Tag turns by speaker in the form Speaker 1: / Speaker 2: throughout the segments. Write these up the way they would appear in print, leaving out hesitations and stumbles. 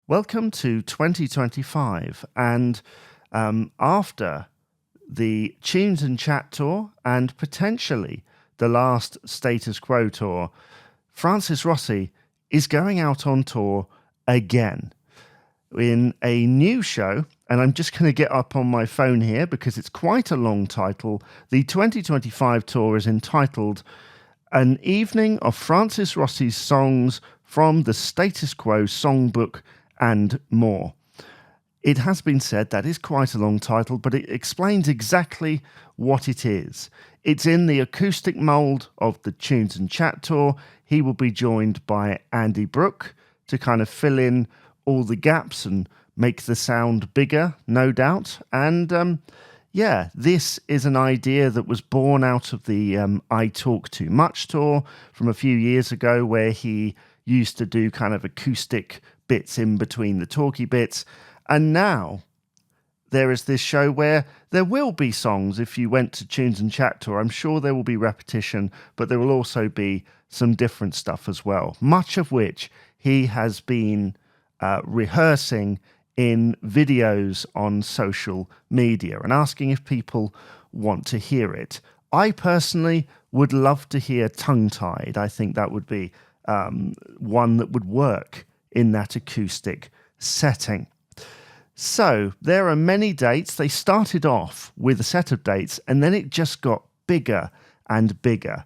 Speaker 1: Welcome to 2025, and after the Tunes and Chat tour and potentially the last Status Quo tour, Francis Rossi is going out on tour again in a new show, and I'm just going to get up on my phone here because it's quite a long title. The 2025 tour is entitled An Evening of Francis Rossi's Songs from the Status Quo Songbook and More. It has been said that is quite a long title, but it explains exactly what it is. It's in the acoustic mould of the Tunes and Chat tour. He will be joined by Andy Brooke to kind of fill in all the gaps and make the sound bigger, no doubt. And this is an idea that was born out of the I Talk Too Much tour from a few years ago, where he used to do kind of acoustic bits in between the talky bits. And now there is this show where there will be songs. If you went to Tunes and Chat tour, I'm sure there will be repetition, but there will also be some different stuff as well, much of which he has been rehearsing in videos on social media and asking if people want to hear it. I personally would love to hear Tongue Tied. I think that would be one that would work in that acoustic setting. So there are many dates. They started off with a set of dates and then it just got bigger and bigger,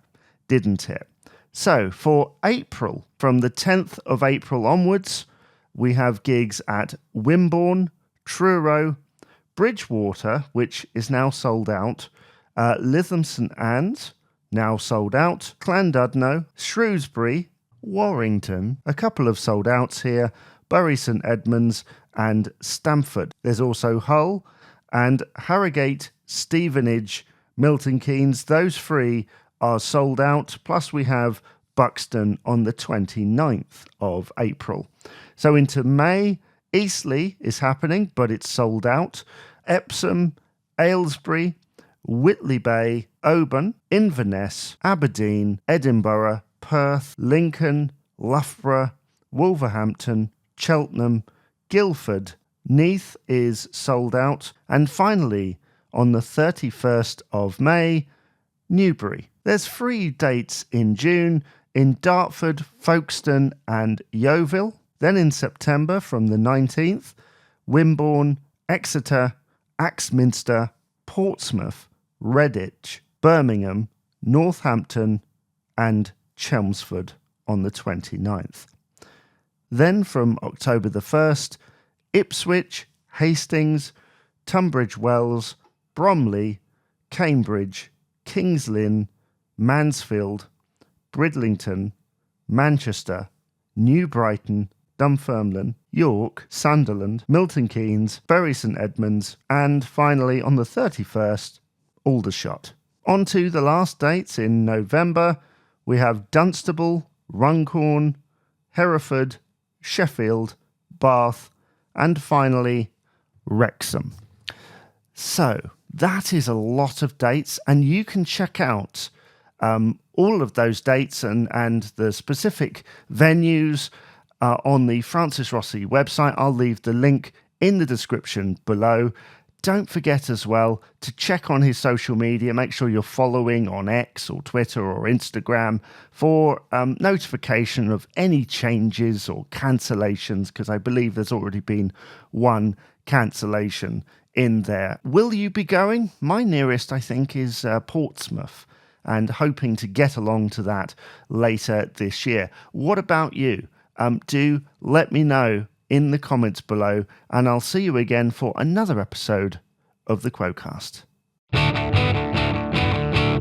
Speaker 1: didn't it? So for April, from the 10th of April onwards, we have gigs at Wimborne, Truro, Bridgewater, which is now sold out, Lytham St Anne's, now sold out, Llandudno, Shrewsbury, Warrington, a couple of sold outs here, Bury St Edmunds and Stamford. There's also Hull and Harrogate, Stevenage, Milton Keynes. Those three are sold out. Plus we have Buxton on the 29th of April. So into May, Eastleigh is happening, but it's sold out. Epsom, Aylesbury, Whitley Bay, Oban, Inverness, Aberdeen, Edinburgh, Perth, Lincoln, Loughborough, Wolverhampton, Cheltenham, Guildford, Neath is sold out. And finally, on the 31st of May, Newbury. There's 3 dates in June in Dartford, Folkestone and Yeovil. Then in September, from the 19th, Wimborne, Exeter, Axminster, Portsmouth, Redditch, Birmingham, Northampton and Chelmsford on the 29th. Then from October the 1st, Ipswich, Hastings, Tunbridge Wells, Bromley, Cambridge, Kings Lynn, Mansfield, Bridlington, Manchester, New Brighton, Dunfermline, York, Sunderland, Milton Keynes, Bury St Edmunds, and finally on the 31st, Aldershot. On to the last dates in November, we have Dunstable, Runcorn, Hereford, Sheffield, Bath, and finally Wrexham. So that is a lot of dates, and you can check out all of those dates and the specific venues on the Francis Rossi website. I'll leave the link in the description below. Don't forget as well to check on his social media. Make sure you're following on X or Twitter or Instagram for notification of any changes or cancellations, because I believe there's already been one cancellation in there. Will you be going? My nearest, I think, is Portsmouth, and hoping to get along to that later this year. What about you? Do let me know in the comments below, and I'll see you again for another episode of the Quo-Cast.